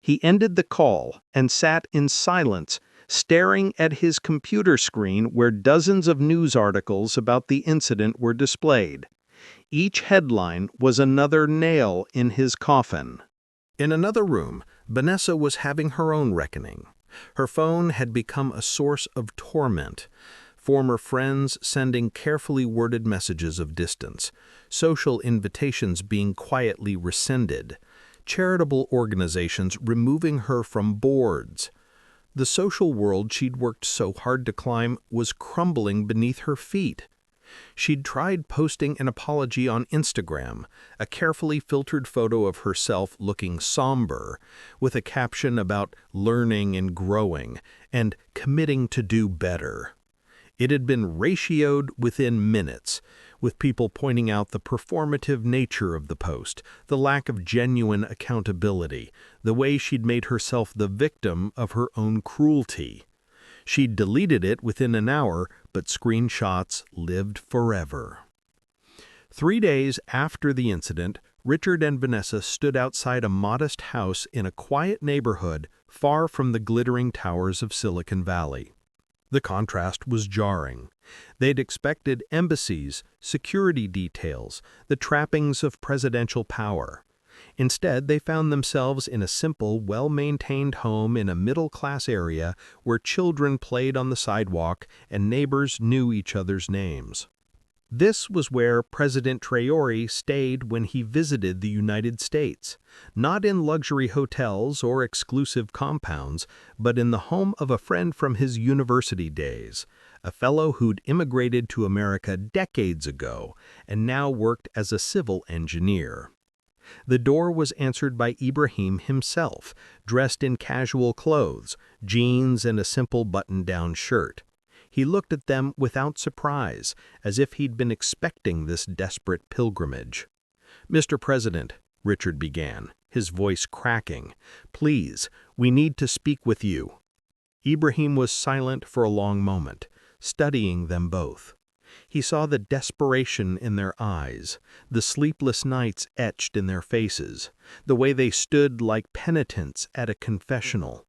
He ended the call and sat in silence, staring at his computer screen where dozens of news articles about the incident were displayed. Each headline was another nail in his coffin. In another room, Vanessa was having her own reckoning. Her phone had become a source of torment. Former friends sending carefully worded messages of distance, social invitations being quietly rescinded, charitable organizations removing her from boards. The social world she'd worked so hard to climb was crumbling beneath her feet. She'd tried posting an apology on Instagram, a carefully filtered photo of herself looking somber, with a caption about learning and growing, and committing to do better. It had been ratioed within minutes, with people pointing out the performative nature of the post, the lack of genuine accountability, the way she'd made herself the victim of her own cruelty. She'd deleted it within an hour, but screenshots lived forever. 3 days after the incident, Richard and Vanessa stood outside a modest house in a quiet neighborhood far from the glittering towers of Silicon Valley. The contrast was jarring. They'd expected embassies, security details, the trappings of presidential power. Instead, they found themselves in a simple, well-maintained home in a middle-class area where children played on the sidewalk and neighbors knew each other's names. This was where President Traoré stayed when he visited the United States, not in luxury hotels or exclusive compounds, but in the home of a friend from his university days, a fellow who'd immigrated to America decades ago and now worked as a civil engineer. The door was answered by Ibrahim himself, dressed in casual clothes, jeans and a simple button-down shirt. He looked at them without surprise, as if he'd been expecting this desperate pilgrimage. "Mr. President," Richard began, his voice cracking, "please, we need to speak with you." Ibrahim was silent for a long moment, studying them both. He saw the desperation in their eyes, the sleepless nights etched in their faces, the way they stood like penitents at a confessional.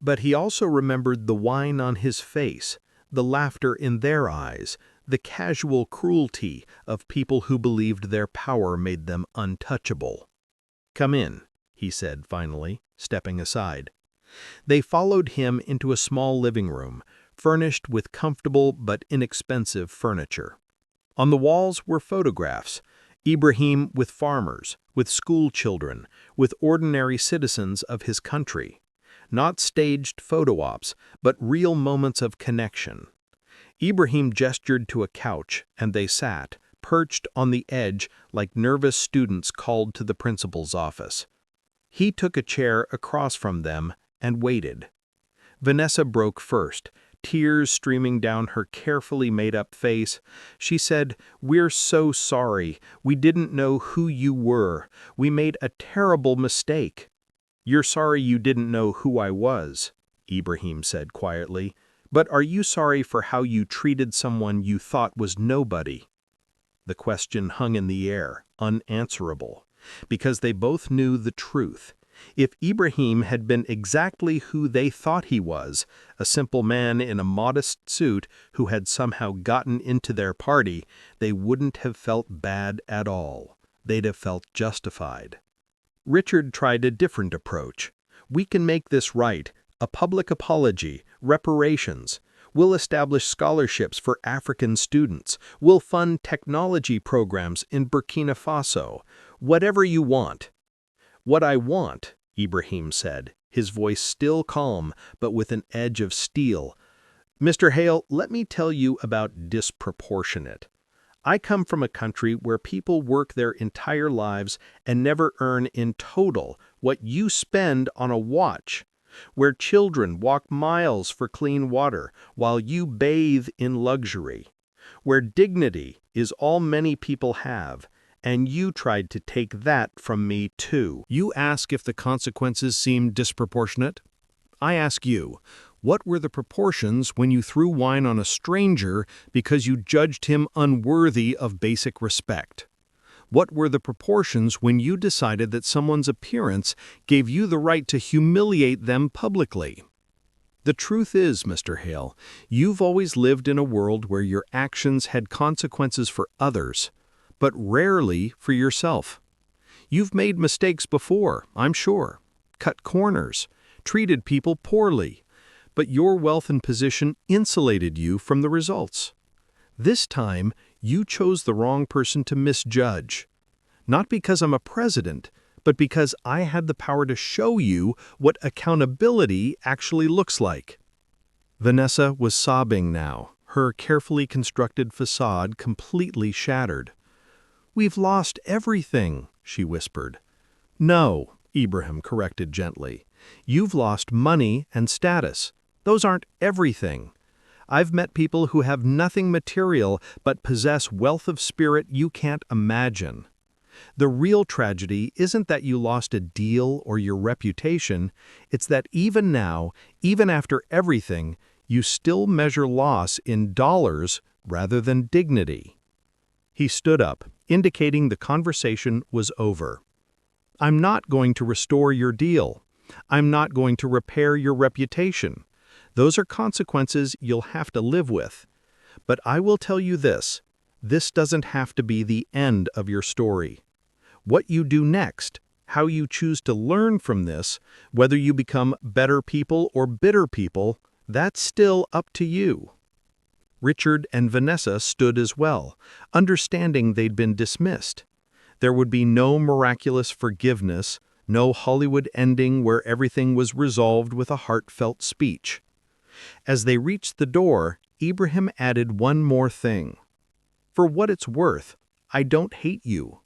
But he also remembered the wine on his face, the laughter in their eyes, the casual cruelty of people who believed their power made them untouchable. "Come in," he said finally, stepping aside. They followed him into a small living room, furnished with comfortable but inexpensive furniture. On the walls were photographs, Ibrahim with farmers, with school children, with ordinary citizens of his country. Not staged photo ops, but real moments of connection. Ibrahim gestured to a couch, and they sat, perched on the edge like nervous students called to the principal's office. He took a chair across from them and waited. Vanessa broke first, tears streaming down her carefully made-up face. She said, "We're so sorry. We didn't know who you were. We made a terrible mistake." "You're sorry you didn't know who I was," Ibrahim said quietly, "but are you sorry for how you treated someone you thought was nobody?" The question hung in the air, unanswerable, because they both knew the truth. If Ibrahim had been exactly who they thought he was, a simple man in a modest suit who had somehow gotten into their party, they wouldn't have felt bad at all. They'd have felt justified. Richard tried a different approach. "We can make this right. A public apology, reparations. We'll establish scholarships for African students. We'll fund technology programs in Burkina Faso. Whatever you want." "What I want," Ibrahim said, his voice still calm but with an edge of steel. "Mr. Hale, let me tell you about disproportionate. I come from a country where people work their entire lives and never earn in total what you spend on a watch, where children walk miles for clean water while you bathe in luxury, where dignity is all many people have, and you tried to take that from me too." You ask if the consequences seem disproportionate? I ask you, what were the proportions when you threw wine on a stranger because you judged him unworthy of basic respect? What were the proportions when you decided that someone's appearance gave you the right to humiliate them publicly? The truth is, Mr. Hale, you've always lived in a world where your actions had consequences for others, but rarely for yourself. You've made mistakes before, I'm sure, cut corners, treated people poorly, but your wealth and position insulated you from the results. This time, you chose the wrong person to misjudge. Not because I'm a president, but because I had the power to show you what accountability actually looks like. Vanessa was sobbing now, her carefully constructed facade completely shattered. "We've lost everything," she whispered. "No," Ibrahim corrected gently. "You've lost money and status. Those aren't everything. I've met people who have nothing material but possess wealth of spirit you can't imagine. The real tragedy isn't that you lost a deal or your reputation, it's that even now, even after everything, you still measure loss in dollars rather than dignity. He stood up, indicating the conversation was over. I'm not going to restore your deal. I'm not going to repair your reputation. Those are consequences you'll have to live with. But I will tell you this doesn't have to be the end of your story. What you do next, how you choose to learn from this, whether you become better people or bitter people, that's still up to you. Richard and Vanessa stood as well, understanding they'd been dismissed. There would be no miraculous forgiveness, no Hollywood ending where everything was resolved with a heartfelt speech. As they reached the door, Ibrahim added one more thing. For what it's worth, I don't hate you.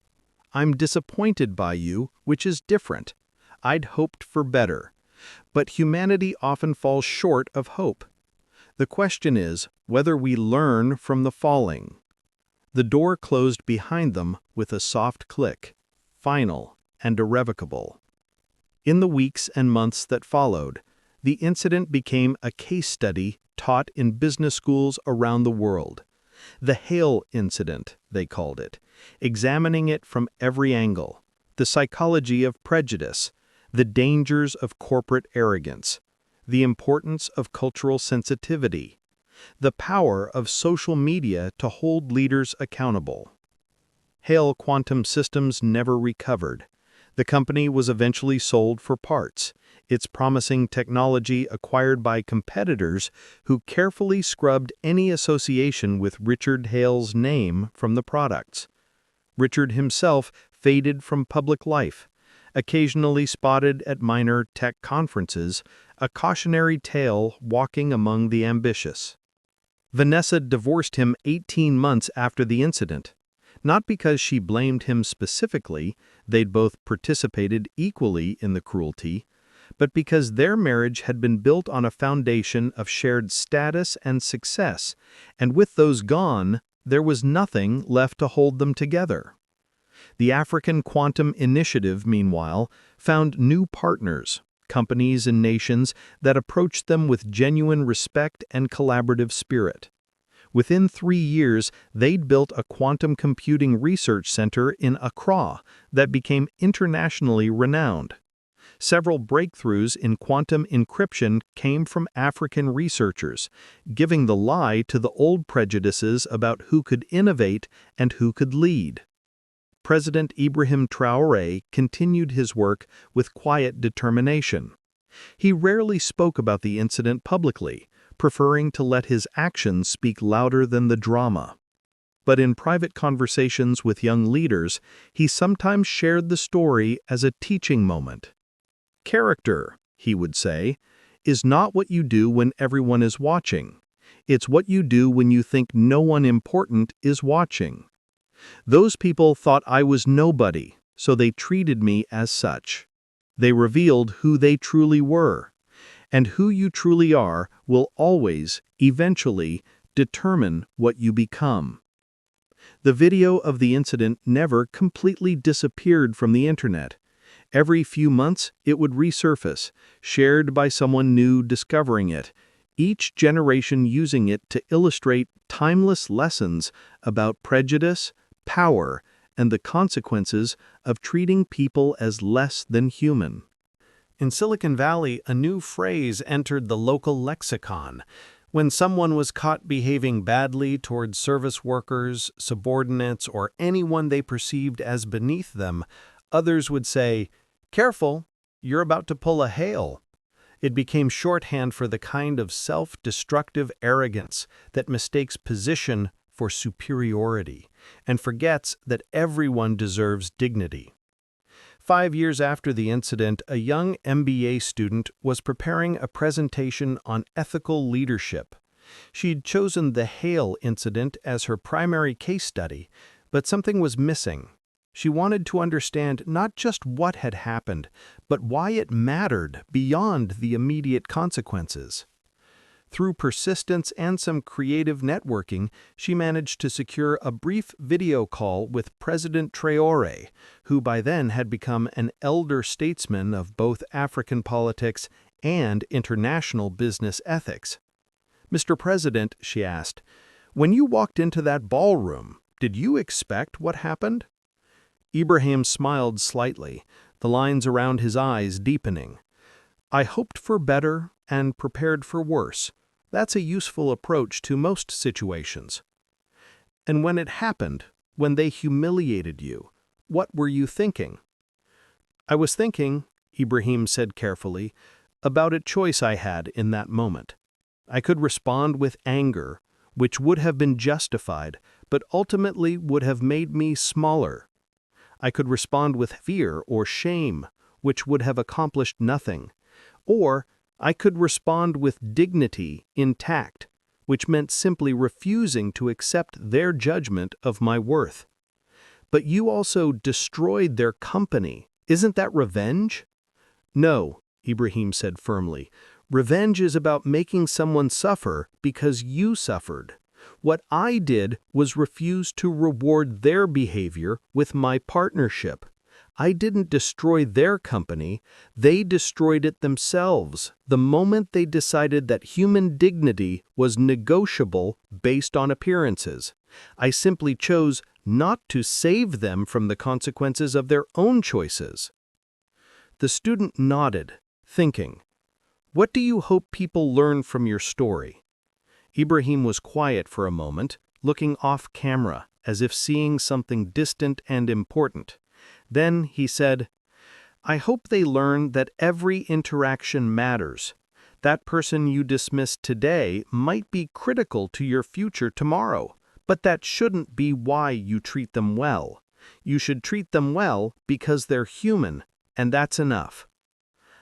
I'm disappointed by you, which is different. I'd hoped for better. But humanity often falls short of hope. The question is whether we learn from the falling. The door closed behind them with a soft click, final and irrevocable. In the weeks and months that followed, the incident became a case study taught in business schools around the world. The Hale incident, they called it, examining it from every angle, the psychology of prejudice, the dangers of corporate arrogance, the importance of cultural sensitivity, the power of social media to hold leaders accountable. Hale Quantum Systems never recovered. The company was eventually sold for parts, its promising technology acquired by competitors who carefully scrubbed any association with Richard Hale's name from the products. Richard himself faded from public life, occasionally spotted at minor tech conferences, a cautionary tale walking among the ambitious. Vanessa divorced him 18 months after the incident. Not because she blamed him specifically, they'd both participated equally in the cruelty, but because their marriage had been built on a foundation of shared status and success, and with those gone, there was nothing left to hold them together. The African Quantum Initiative, meanwhile, found new partners, companies and nations that approached them with genuine respect and collaborative spirit. Within 3 years, they'd built a quantum computing research center in Accra that became internationally renowned. Several breakthroughs in quantum encryption came from African researchers, giving the lie to the old prejudices about who could innovate and who could lead. President Ibrahim Traoré continued his work with quiet determination. He rarely spoke about the incident publicly, preferring to let his actions speak louder than the drama. But in private conversations with young leaders, he sometimes shared the story as a teaching moment. Character, he would say, is not what you do when everyone is watching. It's what you do when you think no one important is watching. Those people thought I was nobody, so they treated me as such. They revealed who they truly were. And who you truly are will always, eventually, determine what you become. The video of the incident never completely disappeared from the internet. Every few months, it would resurface, shared by someone new discovering it, each generation using it to illustrate timeless lessons about prejudice, power, and the consequences of treating people as less than human. In Silicon Valley, a new phrase entered the local lexicon. When someone was caught behaving badly toward service workers, subordinates, or anyone they perceived as beneath them, others would say, "Careful, you're about to pull a Hale." It became shorthand for the kind of self-destructive arrogance that mistakes position for superiority and forgets that everyone deserves dignity. 5 years after the incident, a young MBA student was preparing a presentation on ethical leadership. She'd chosen the Hale incident as her primary case study, but something was missing. She wanted to understand not just what had happened, but why it mattered beyond the immediate consequences. Through persistence and some creative networking, she managed to secure a brief video call with President Traoré, who by then had become an elder statesman of both African politics and international business ethics. "Mr. President," she asked, "when you walked into that ballroom, did you expect what happened?" Ibrahim smiled slightly, the lines around his eyes deepening. "I hoped for better and prepared for worse. That's a useful approach to most situations." "And when it happened, when they humiliated you, what were you thinking?" "I was thinking," Ibrahim said carefully, "about a choice I had in that moment. I could respond with anger, which would have been justified, but ultimately would have made me smaller. I could respond with fear or shame, which would have accomplished nothing. Or I could respond with dignity intact, which meant simply refusing to accept their judgment of my worth. But you also destroyed their company. Isn't that revenge?" "No," Ibrahim said firmly. "Revenge is about making someone suffer because you suffered. What I did was refuse to reward their behavior with my partnership. I didn't destroy their company, they destroyed it themselves the moment they decided that human dignity was negotiable based on appearances. I simply chose not to save them from the consequences of their own choices." The student nodded, thinking, "What do you hope people learn from your story?" Ibrahim was quiet for a moment, looking off camera, as if seeing something distant and important. Then he said, "I hope they learn that every interaction matters. That person you dismissed today might be critical to your future tomorrow, but that shouldn't be why you treat them well. You should treat them well because they're human, and that's enough.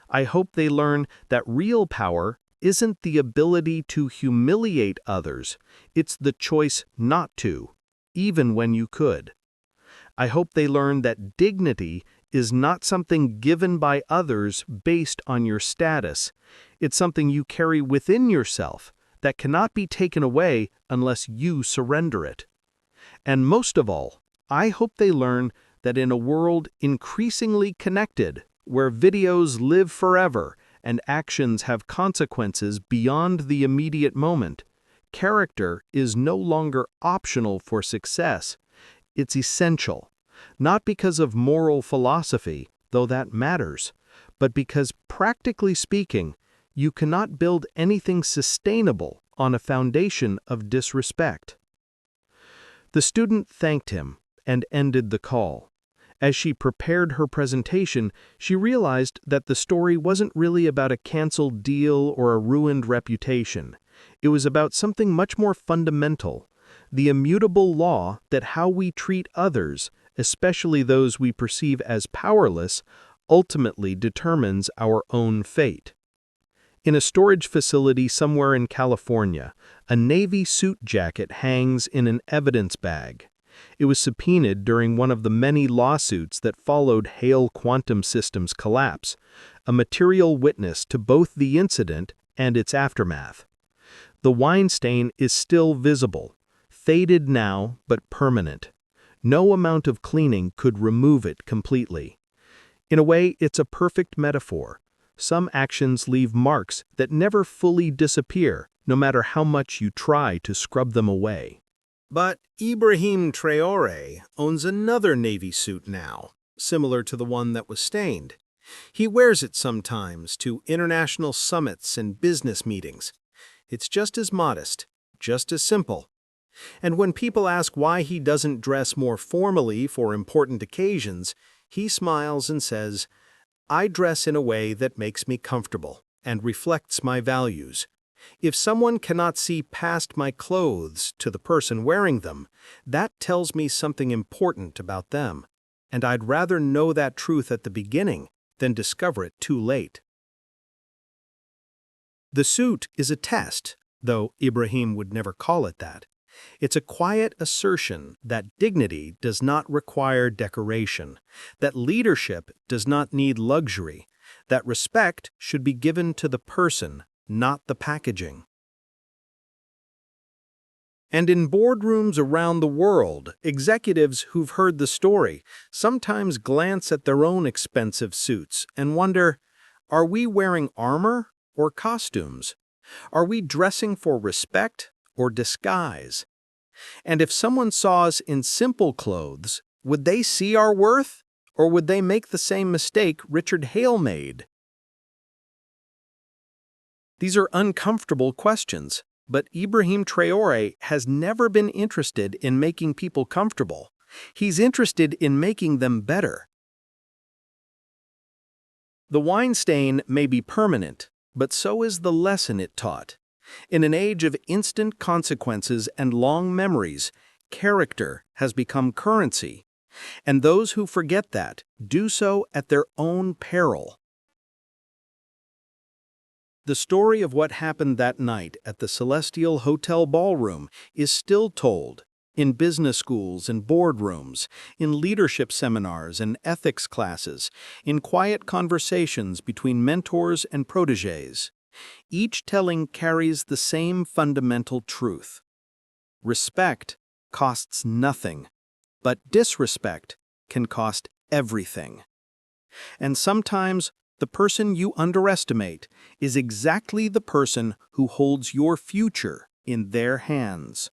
I hope they learn that real power isn't the ability to humiliate others, it's the choice not to, even when you could. I hope they learn that dignity is not something given by others based on your status. It's something you carry within yourself that cannot be taken away unless you surrender it. And most of all, I hope they learn that in a world increasingly connected, where videos live forever and actions have consequences beyond the immediate moment, character is no longer optional for success. It's essential, not because of moral philosophy, though that matters, but because, practically speaking, you cannot build anything sustainable on a foundation of disrespect." The student thanked him and ended the call. As she prepared her presentation, she realized that the story wasn't really about a canceled deal or a ruined reputation. It was about something much more fundamental, the immutable law that how we treat others, especially those we perceive as powerless, ultimately determines our own fate. In a storage facility somewhere in California, a Navy suit jacket hangs in an evidence bag. It was subpoenaed during one of the many lawsuits that followed Hale Quantum Systems' collapse, a material witness to both the incident and its aftermath. The wine stain is still visible, faded now but permanent. No amount of cleaning could remove it completely. In a way, it's a perfect metaphor. Some actions leave marks that never fully disappear, no matter how much you try to scrub them away. But Ibrahim Traoré owns another Navy suit now, similar to the one that was stained. He wears it sometimes to international summits and business meetings. It's just as modest, just as simple. And when people ask why he doesn't dress more formally for important occasions, he smiles and says, "I dress in a way that makes me comfortable and reflects my values. If someone cannot see past my clothes to the person wearing them, that tells me something important about them, and I'd rather know that truth at the beginning than discover it too late." The suit is a test, though Ibrahim would never call it that. It's a quiet assertion that dignity does not require decoration, that leadership does not need luxury, that respect should be given to the person, not the packaging. And in boardrooms around the world, executives who've heard the story sometimes glance at their own expensive suits and wonder, are we wearing armor or costumes? Are we dressing for respect or disguise? And if someone saw us in simple clothes, would they see our worth? Or would they make the same mistake Richard Hale made? These are uncomfortable questions, but Ibrahim Traoré has never been interested in making people comfortable. He's interested in making them better. The wine stain may be permanent, but so is the lesson it taught. In an age of instant consequences and long memories, character has become currency, and those who forget that do so at their own peril. The story of what happened that night at the Celestial Hotel ballroom is still told in business schools and boardrooms, in leadership seminars and ethics classes, in quiet conversations between mentors and protégés. Each telling carries the same fundamental truth. Respect costs nothing, but disrespect can cost everything. And sometimes the person you underestimate is exactly the person who holds your future in their hands.